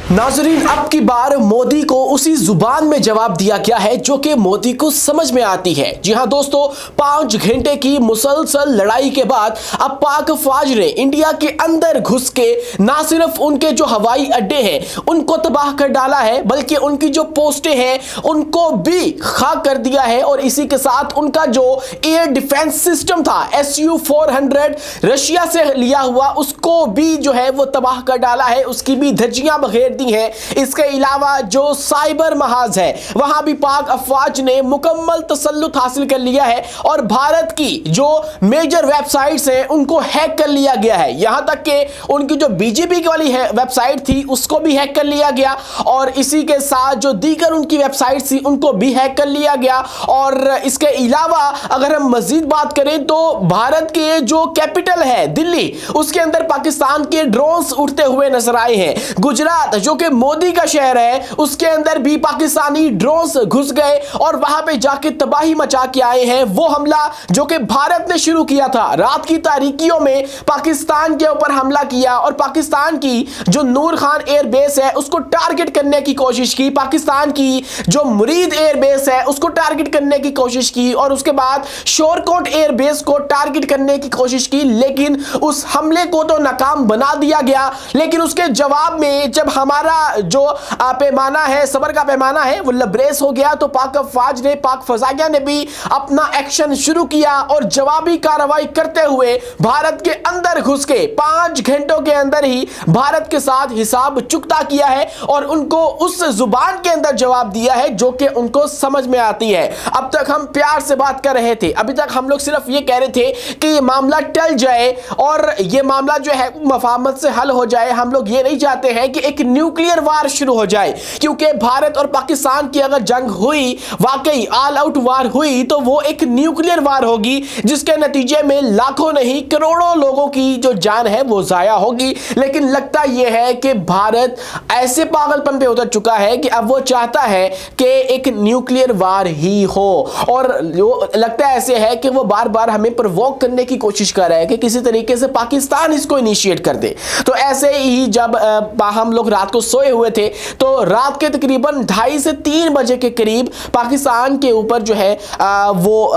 नाजरीन, अब की बार मोदी को उसी जुबान में जवाब दिया गया है जो कि मोदी को समझ में आती है। जी हां दोस्तों, 5 घंटे की मुसलसल लड़ाई के बाद अब पाक फौज ने इंडिया के अंदर घुस के ना सिर्फ उनके जो हवाई अड्डे हैं उनको तबाह कर डाला है, बल्कि उनकी जो पोस्टें हैं उनको भी खाक कर दिया है। और इसी के साथ उनका जो एयर डिफेंस सिस्टम था Su-400 रशिया से लिया हुआ, उसको भी जो है वो तबाह कर डाला है, उसकी भी धज्जियां बखेर दी है। इसके अलावा जो साइबर महाज है वहां भी पाक अफवाज ने मुकम्मल तसल्लुत हासिल कर लिया है और भारत की जो मेजर वेबसाइट्स हैं उनको हैक कर लिया गया है। यहां तक कि उनकी जो बीजेपी वाली है वेबसाइट थी उसको भी हैक कर लिया गया और इसी के साथ जो दीगर उनकी वेबसाइट थी उनको भी हैक कर लिया गया। और इसके अलावा अगर हम मजीद बात करें तो भारत के जो कैपिटल है दिल्ली, उसके अंदर पाकिस्तान के ड्रोन्स उड़ते हुए नजर आए हैं। गुजरात जो कि मोदी का शहर है उसके अंदर भी पाकिस्तानी ड्रोन्स घुस गए और वहां पे जाके तबाही मचा के आए हैं। वो हमला जो कि भारत ने शुरू किया था, रात की तारीकियों में पाकिस्तान के ऊपर हमला किया और पाकिस्तान की जो नूर खान एयर बेस है उसको टारगेट करने की कोशिश की, पाकिस्तान की जो मुरीद एयर बेस है उसको टारगेट करने की कोशिश की और उसके बाद शोरकोट एयर बेस को टारगेट करने की कोशिश की, लेकिन उस हमले को तो नाकाम बना दिया गया। लेकिन उसके जवाब में जब हमारा जो पैमाना है, सबर का पैमाना है, वो लबरेज हो गया, तो पाक फौज ने, पाक फजाइया ने भी अपना एक्शन शुरू किया और जवाबी कार्रवाई करते हुए भारत के अंदर घुस के 5 घंटों के अंदर ही भारत के साथ हिसाब चुकता किया है और उनको उस जुबान के अंदर जवाब दिया है जो कि उनको समझ में आती है। अब तक हम प्यार से बात कर रहे थे, अभी तक हम लोग सिर्फ ये कह रहे थे कि ये मामला टल जाए और ये मामला जो है मफाहमत से हल हो जाए। हम लोग ये नहीं चाहते हैं कि एक न्यूक्लियर वार शुरू हो जाए, क्योंकि भारत और पाकिस्तान की अगर जंग हुई, वाकई ऑल आउट वार हुई, तो वो एक न्यूक्लियर वार होगी जिसके नतीजे में लाखों नहीं करोड़ों लोगों की जो जान है वो जाया होगी। लेकिन लगता यह है कि भारत ऐसे पागलपन पे उतर चुका है कि अब वो चाहता है कि एक न्यूक्लियर वार ही हो और लगता है ऐसे है कि वो बार बार हमें प्रोवोक करने की कोशिश कर रहा है कि किसी तरीके से पाकिस्तान इसको इनिशिएट कर दे। तो ऐसे ही जब हम लोग रात को सोए हुए थे तो रात के तकरीबन 2:30 से 3 बजे के करीब पाकिस्तान के ऊपर जो है वो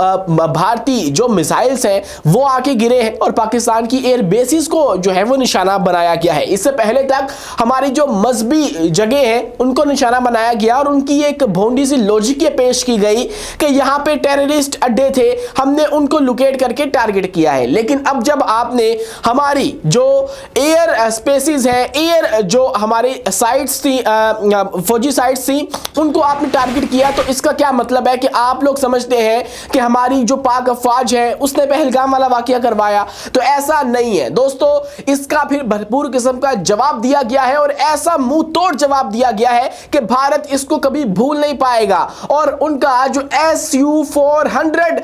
भारतीय जो मिसाइल्स हैं वो आके गिरे हैं और पाकिस्तान की एयर बेसिस को जो है वो निशाना बनाया गया है। इससे पहले तक हमारी जो मजहबी जगह है उनको निशाना बनाया गया और उनकी एक भोंडी सी लॉजिक ये पेश की गई कि यहाँ पे टेररिस्ट अड्डे थे, हमने उनको लोकेट करके टारगेट किया है। लेकिन अब जब आपने हमारी जो एयर स्पेसिस है, एयर जो हमारी साइट्स थी, फौजी साइट्स थी, उनको आपने टारगेट किया, तो इसका क्या मतलब है कि आप लोग समझते हैं कि हमारी जो पाक फौज है उसने पहलगाम वाला वाकया करवाया। तो ऐसा नहीं है दोस्तों, इसका फिर भरपूर किस्म का जवाब दिया गया है और ऐसा मुंह तोड़ जवाब दिया गया है कि भारत इसको कभी भूल नहीं पाएगा। और उनका जो Su-400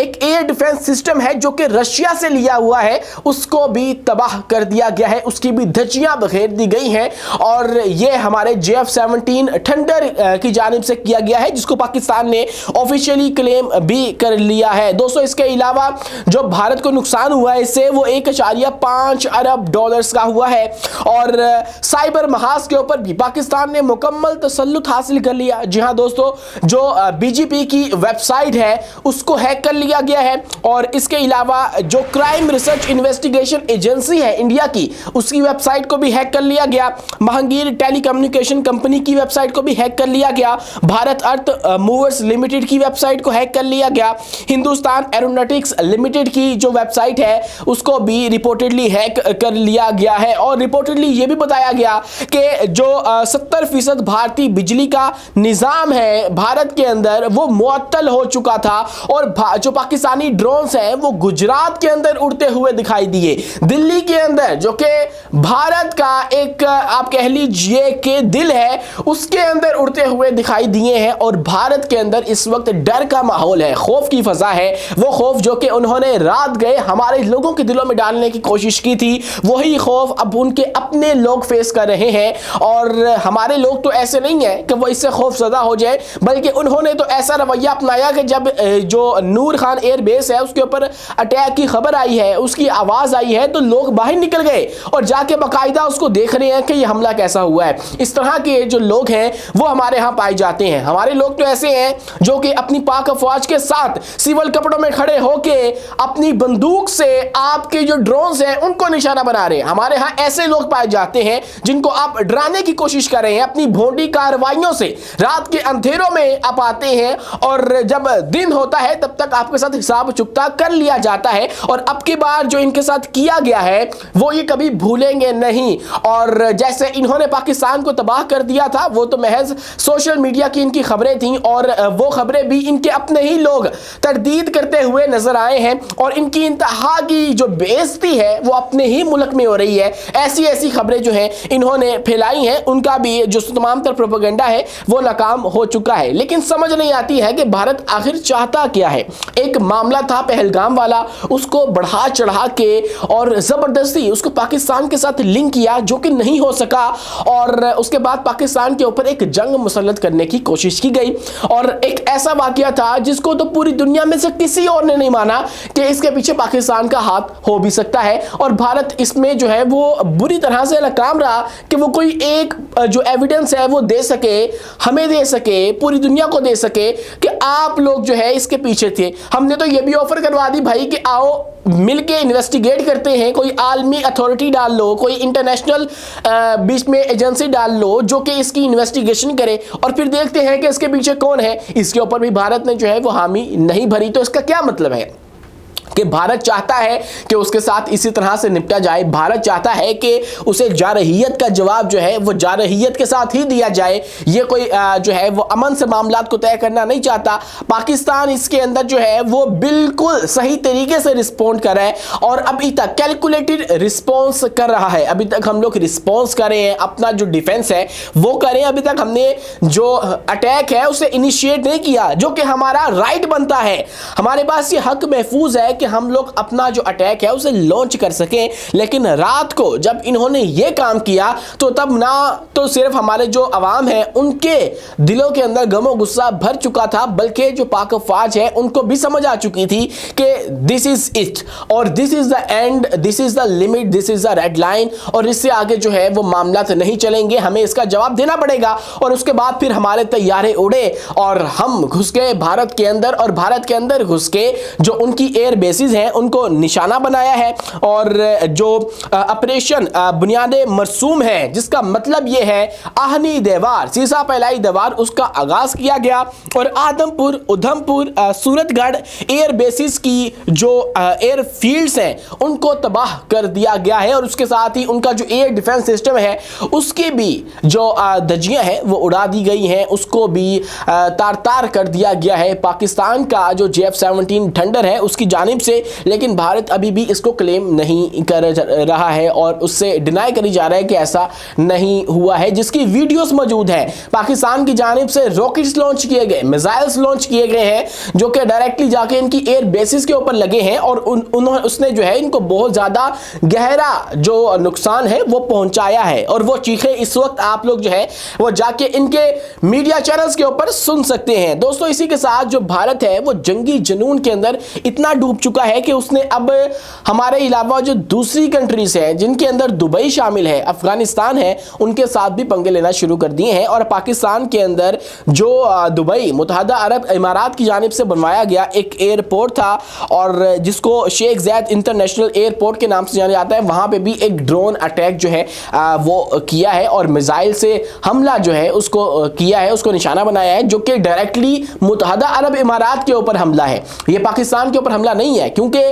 एक एयर डिफेंस सिस्टम है जो कि रशिया से लिया हुआ है उसको भी तबाह कर दिया गया है, उसकी भी धज्जियां बखेर दी गई हैं। और ये हमारे JF-17 थंडर की जानिब से किया गया है जिसको पाकिस्तान ने ऑफिशियली क्लेम भी कर लिया है। दोस्तों, इसके अलावा जो भारत को नुकसान हुआ है इससे वो 1.5 अरब डॉलर्स का हुआ है और साइबर महाज के ऊपर भी पाकिस्तान ने मुकम्मल तसल्लुत हासिल कर लिया। जी हाँ दोस्तों, जो बीजेपी की वेबसाइट है उसको हैक कर लिया गया है और इसके अलावा जो क्राइम रिसर्च इन्वेस्टिगेशन एजेंसी है इंडिया की, उसकी वेबसाइट को भी हैक कर लिया गया। महांगीर टेलीकम्युनिकेशन कंपनी की वेबसाइट को भी हैक कर लिया गया। भारत अर्थ मूवर्स लिमिटेड की वेबसाइट को हैक कर लिया गया। हिंदुस्तान एरोनॉटिक्स लिमिटेड की जो वेबसाइट है उसको भी रिपोर्टेडली हैक कर लिया गया है और रिपोर्टेडली ये भी बताया गया कि जो 70% भारतीय बिजली का निजाम है भारत के अंदर वो मुअत्तल हो चुका था और जो पाकिस्तानी ड्रोन्स हैं वो गुजरात के अंदर उड़ते हुए दिखाई दिए। दिल्ली के अंदर जो कि भारत का एक आप कह लीजिए कि दिल है, उसके अंदर उड़ते हुए दिखाई दिए हैं और भारत के अंदर इस वक्त डर का माहौल है, खौफ की फजा है। वो खौफ जो कि उन्होंने रात गए हमारे लोगों के दिलों में डालने की कोशिश की थी, वही खौफ अब उनके अपने लोग फेस कर रहे हैं। और हमारे लोग तो ऐसे नहीं है कि वो इससे खौफजदा हो जाए, बल्कि उन्होंने तो ऐसा रवैया अपनाया कि जब जो नूर खान एयर बेस है उसके ऊपर अटैक की खबर आई है, उसकी आवाज आई है, तो लोग बाहर निकल गए और जाके बाकायदा उसको देख रहे हैं कि ये हमला कैसा हुआ है। इस तरह के जो लोग हैं वो हमारे यहाँ पाए जाते हैं। हमारे लोग तो ऐसे हैं जो कि अपनी पाक अफवाज के साथ सिविल कपड़ों में खड़े होके अपनी बंदूक से आपके जो ड्रोन्स हैं उनको निशाना बना रहे हैं। हमारे यहाँ ऐसे लोग पाए जाते हैं जिनको आप डराने की कोशिश कर रहे हैं अपनी भोंडी कार्रवाइयों से। रात के अंधेरों में आप आते हैं और जब दिन होता है तब तक आपके साथ हिसाब चुकता कर लिया जाता है। और अब की बार जो इनके साथ किया गया है वो ये कभी भूलेंगे नहीं। और जैसे इन्होंने पाकिस्तान को तबाह कर दिया था वो तो महज सोशल मीडिया की इनकी खबरें थीं और वो खबरें भी इनके अपने ही लोग तरदीद करते हुए नजर आए हैं। और इनकी इंतहा की जो बेइज्जती है वो अपने ही मुल्क में हो रही है। ऐसी ऐसी खबरें जो हैं इन्होंने फैलाई हैं उनका भी जो तमाम तर प्रोपेगेंडा है वो नाकाम हो चुका है। लेकिन समझ नहीं आती है कि भारत आखिर चाहता क्या है। एक मामला था पहलगाम वाला, उसको बढ़ा चढ़ा के और जबरदस्ती उसको पाकिस्तान के साथ लिंक किया जो कि नहीं हो सका। और उसके बाद पाकिस्तान के ऊपर एक जंग मुसल्लत करने की कोशिश की गई। और एक ऐसा वाकया था जिसको तो पूरी दुनिया में से किसी और ने नहीं माना कि इसके पीछे पाकिस्तान का हाथ हो भी सकता है। और भारत इसमें जो है वो बुरी तरह से नाकाम रहा कि वो कोई एक जो एविडेंस है वो दे सके, हमें दे सके, पूरी दुनिया को दे सके कि आप लोग जो है इसके पीछे थे। हमने तो ये भी ऑफर करवा दी भाई कि आओ मिलके इन्वेस्टिगेट करते हैं, कोई आलमी अथॉरिटी डाल लो, कोई इंटरनेशनल बीच में एजेंसी डाल लो जो कि इसकी इन्वेस्टिगेशन करे और फिर देखते हैं कि इसके पीछे कौन है। इसके ऊपर भी भारत ने जो है वो हामी नहीं भरी। तो इसका क्या मतलब है कि भारत चाहता है कि उसके साथ इसी तरह से निपटा जाए। भारत चाहता है कि उसे जारहियत का जवाब जो है वो जारहियत के साथ ही दिया जाए। ये कोई जो है वो अमन से मामलात को तय करना नहीं चाहता। पाकिस्तान इसके अंदर जो है वो बिल्कुल सही तरीके से रिस्पॉन्ड कर रहा है और अभी तक कैलकुलेटेड रिस्पॉन्स कर रहा है। अभी तक हम लोग रिस्पॉन्स कर रहे हैं, अपना जो डिफेंस है वो करें। अभी तक हमने जो अटैक है उसे इनिशिएट नहीं किया जो कि हमारा राइट बनता है। हमारे पास ये हक महफूज है कि हम लोग अपना जो अटैक है उसे लॉन्च कर सकें। लेकिन रात को जब इन्होंने ये काम किया तो तब ना तो सिर्फ हमारे जो अवाम है उनके दिलों के अंदर गमो गुस्सा भर चुका था, बल्कि जो पाक अफवाज है उनको भी समझ आ चुकी थी कि दिस इज इट और this is the end, this is the limit, this is the red line और इससे आगे जो है वो मामला तो नहीं चलेंगे, हमें इसका जवाब देना पड़ेगा। और उसके बाद फिर हमारे तैयारे उड़े और हम घुस गए भारत के अंदर और भारत के अंदर घुस के जो उनकी एयर बेसिस हैं उनको निशाना बनाया है। और जो ऑपरेशन बुनियादे मरसूम है जिसका मतलब ये है आहनी देवार, सीसा पहलाई देवार, उसका आगाज किया गया और आदमपुर, उधमपुर, सूरतगढ़ एयर बेसिस की जो एयर फील्ड्स हैं उनको तबाह कर दिया गया है। और उसके साथ ही उनका जो एयर डिफेंस सिस्टम है उसकी भी जो धज्जियां हैं वो उड़ा दी गई हैं, उसको भी तार तार कर दिया गया है पाकिस्तान का जो JF-17 थंडर है उसकी जानिब से। लेकिन भारत अभी भी इसको क्लेम नहीं कर रहा है और उससे डिनाई करी जा रहा है कि ऐसा नहीं हुआ है, जिसकी वीडियोस मौजूद है। पाकिस्तान की जानिब से रॉकेट्स लॉन्च किए गए, मिसाइल्स लॉन्च किए गए हैं जो कि डायरेक्टली जाके इनकी एयर बेसिस के ऊपर लगे हैं और उसने जो है इनको बहुत ज्यादा गहरा जो नुकसान है वो पहुंचाया है। और वो चीखें इस वक्त आप लोग जो है वो जाके इनके मीडिया चैनल्स के ऊपर सुन सकते हैं। दोस्तों इसी के साथ जो भारत है वो जंगी जुनून के अंदर इतना डूब चुका है कि उसने अब हमारे अलावा जो दूसरी कंट्रीज हैं जिनके अंदर दुबई शामिल है, अफगानिस्तान है, उनके साथ भी पंगे लेना शुरू कर दिए हैं। और पाकिस्तान के अंदर जो दुबई मुत्तहदा अरब इमारात की जानिब से बनवाया गया एक एयरपोर्ट था और जिसको शेख ज़ायद इंटरनेशनल एयरपोर्ट के नाम से जाना जाता है, वहां पे भी एक ड्रोन अटैक जो है वो किया है और मिसाइल से हमला जो है उसको किया है, उसको निशाना बनाया है जो कि डायरेक्टली मुत्तहदा अरब इमारात के ऊपर हमला है। ये पाकिस्तान के ऊपर हमला नहीं है क्योंकि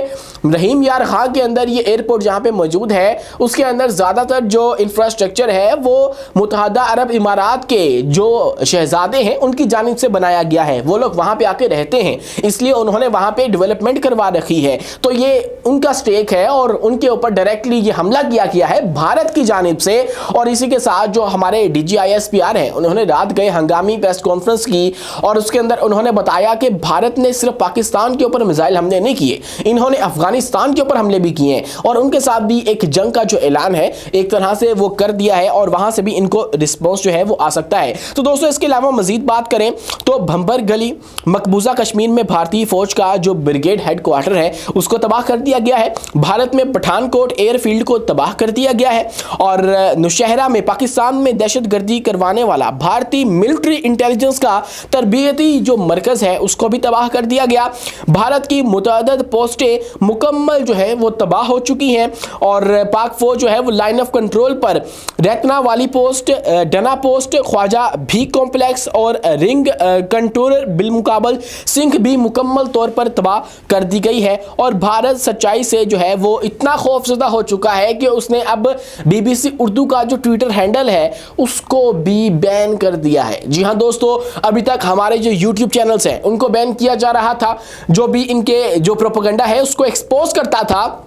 रहीम यार खां के अंदर ये एयरपोर्ट जहां पे मौजूद है उसके अंदर ज़्यादातर जो इंफ्रास्ट्रक्चर है वो मुत्तहदा अरब इमारात के जो शहजादे हैं उनकी जानिब से बनाया गया है। वो लोग वहां पे आके रहते हैं इसलिए उन्होंने वहां पे डेवलपमेंट करवा रखी है, तो ये उनका स्टेक है और उनके ऊपर डायरेक्टली ये हमला किया गया है भारत की जानिब से। और इसी के साथ जो हमारे DGISPR हैं उन्होंने रात गए हंगामी प्रेस कॉन्फ्रेंस की और उसके अंदर उन्होंने बताया कि भारत ने सिर्फ पाकिस्तान के ऊपर मिसाइल हमले नहीं किए, इन्होंने अफगानिस्तान के ऊपर हमले भी किए हैं और उनके साथ भी एक जंग का जो ऐलान है एक तरह से वो कर दिया है और वहां से भी इनको रिस्पॉन्स जो है वो आ सकता है। तो दोस्तों इसके अलावा मजीद बात करें तो भंबर गली मकबूजा कश्मीर में भारतीय फौज का जो ब्रिगेड हेडक्वार्टर है उसको तबाह कर दिया गया है। भारत में पठानकोट एयरफील्ड को तबाह कर दिया गया है और नौशहरा में पाकिस्तान में दहशतगर्दी करवाने वाला भारतीय मिलिट्री इंटेलिजेंस का तरबियती जो मरकज है उसको भी तबाह कर दिया गया। भारत की मुतअद्दिद पोस्टें मुकम्मल जो है वो तबाह हो चुकी हैं और पाक फौज जो है वो लाइन ऑफ कंट्रोल पर रैतना वाली पोस्ट, डना पोस्ट, ख्वाजा भी कॉम्प्लेक्स और रिंग कंटूर बिलमुकाबल सिंह भी मुकम्मल तौर पर तबाह कर दी गई है। और भारत सच्चाई से जो है वो इतना खौफजदा हो चुका है कि उसने अब BBC उर्दू का जो ट्विटर हैंडल है उसको भी बैन कर दिया है। जी हाँ दोस्तों, अभी तक हमारे जो YouTube चैनल्स हैं उनको बैन किया जा रहा था, जो भी इनके जो प्रोपेगेंडा है उसको एक्सपोज करता था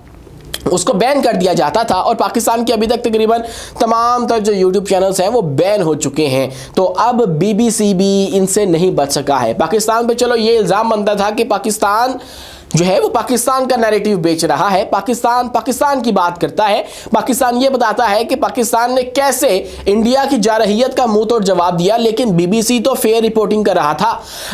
उसको बैन कर दिया जाता था और पाकिस्तान के अभी तक तकरीबन तमाम तर जो YouTube चैनल्स हैं वो बैन हो चुके हैं। तो अब BBC भी इनसे नहीं बच सका है। पाकिस्तान पे चलो ये इल्ज़ाम बनता था कि पाकिस्तान जो है वो पाकिस्तान का नैरेटिव बेच रहा है, पाकिस्तान की बात करता है, पाकिस्तान ये बताता है कि पाकिस्तान ने कैसे इंडिया की जारहियत का मुंह तोड़ जवाब दिया। लेकिन BBC तो फेयर रिपोर्टिंग कर रहा था,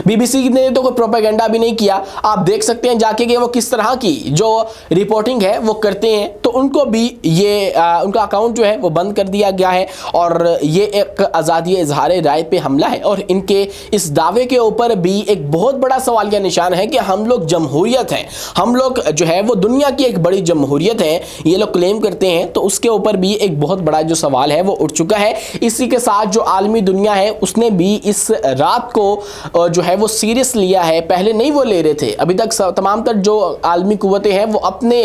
BBC ने तो कोई प्रोपेगेंडा भी नहीं किया। आप देख सकते हैं जाके कि वो किस तरह की जो रिपोर्टिंग है वो करते हैं। तो उनको भी ये उनका अकाउंट जो है वो बंद कर दिया गया है और ये एक आज़ादी इजहार राय पे हमला है। और इनके इस दावे के ऊपर भी एक बहुत बड़ा सवालिया निशान है कि हम लोग जमहूरियत है, हम लोग जो है वो दुनिया की एक बड़ी जमहूरियत है ये लोग क्लेम करते हैं। तो उसके ऊपर भी एक बहुत बड़ा जो सवाल है वो उठ चुका है। इसी के साथ जो आलमी दुनिया है उसने भी इस रात को जो है वो सीरियस लिया है। पहले नहीं वो ले रहे थे, अभी तक तमाम तर जो आलमी कुव्वतें हैं वो अपने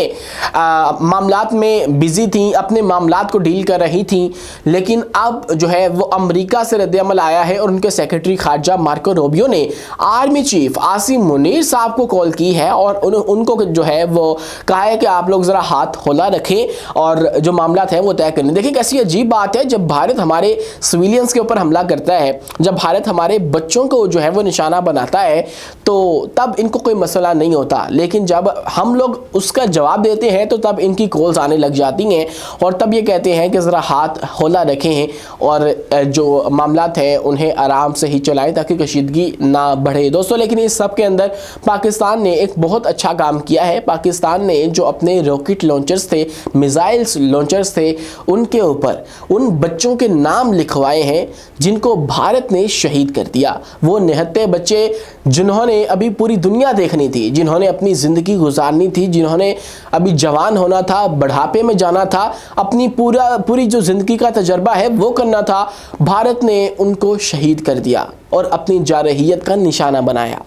मामलात में बिजी थी, अपने मामलात को डील कर रही थी। लेकिन अब जो है वो अमेरिका से रद्द-ए-अमल आया है और उनके सेक्रेटरी खारजा मार्को रूबियो ने आर्मी चीफ आसिम मुनीर साहब को कॉल की है और उनको जो है वो कहा है कि आप लोग जरा हाथ होला रखें और जो मामला है वो तय करने। देखिए कैसी अजीब बात है, जब भारत हमारे सिविलियंस के ऊपर हमला करता है, जब भारत हमारे बच्चों को जो है वो निशाना बनाता है तो तब इनको कोई मसला नहीं होता। लेकिन जब हम लोग उसका जवाब देते हैं तो तब इनकी कॉल्स आने लग जाती हैं और तब ये कहते हैं कि ज़रा हाथ होला रखें और जो मामला है उन्हें आराम से ही चलाएं ताकि कशीदगी ना बढ़े। दोस्तों लेकिन इस सब के अंदर पाकिस्तान ने एक बहुत अच्छा काम किया है। पाकिस्तान ने जो अपने रॉकेट लॉन्चर्स थे, मिसाइल्स लॉन्चर्स थे, उनके ऊपर उन बच्चों के नाम लिखवाए हैं जिनको भारत ने शहीद कर दिया। वो निहत्ते बच्चे जिन्होंने अभी पूरी दुनिया देखनी थी, जिन्होंने अपनी ज़िंदगी गुजारनी थी, जिन्होंने अभी जवान होना था, बढ़ापे में जाना था, अपनी पूरी जो ज़िंदगी का तजर्बा है वो करना था, भारत ने उनको शहीद कर दिया और अपनी जारहियत का निशाना बनाया।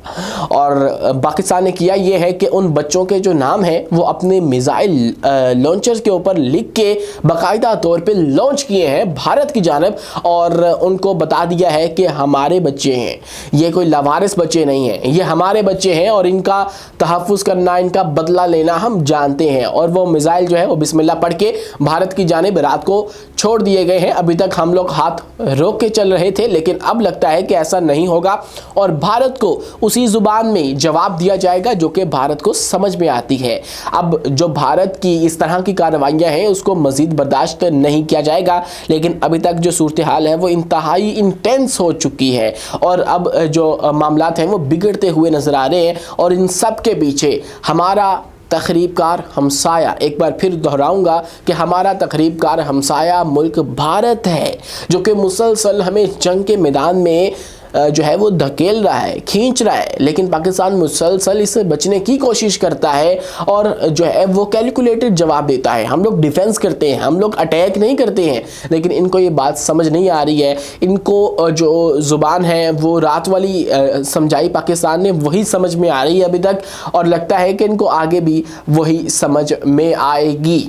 और पाकिस्तान ने किया ये है कि उन बच्चों के जो नाम हैं वो अपने मिसाइल लॉन्चर्स के ऊपर लिख के बाकायदा तौर पे लॉन्च किए हैं भारत की जानिब और उनको बता दिया है कि हमारे बच्चे हैं, ये कोई लावारिस बच्चे नहीं हैं, ये हमारे बच्चे हैं और इनका तहफ़्फ़ुज़ करना, इनका बदला लेना हम जानते हैं। और वो मिसाइल जो है वो बिस्मिल्लाह पढ़ के भारत की जानिब रात को छोड़ दिए गए हैं। अभी तक हम लोग हाथ रोक के चल रहे थे लेकिन अब लगता है कि ऐसा नहीं होगा और भारत को उसी जुबान में जवाब दिया जाएगा जो कि भारत को समझ में आती है। अब जो भारत की इस तरह की कार्रवाइयाँ हैं उसको मज़ीद बर्दाश्त नहीं किया जाएगा। लेकिन अभी तक जो सूरत हाल है वो इंतहाई इंटेंस हो चुकी है और अब जो मामलात हैं वो बिगड़ते हुए नज़र आ रहे हैं और इन सब के पीछे हमारा तकरीबकार हमसाया, एक बार फिर दोहराऊंगा कि हमारा तकरीबकार हमसाया मुल्क भारत है जो कि मुसलसल हमें जंग के मैदान में जो है वो धकेल रहा है, खींच रहा है। लेकिन पाकिस्तान मुसलसल इससे बचने की कोशिश करता है और जो है वो कैलकुलेटेड जवाब देता है। हम लोग डिफेंस करते हैं, हम लोग अटैक नहीं करते हैं। लेकिन इनको ये बात समझ नहीं आ रही है, इनको जो ज़ुबान है वो रात वाली समझाई पाकिस्तान ने वही समझ में आ रही है अभी तक और लगता है कि इनको आगे भी वही समझ में आएगी।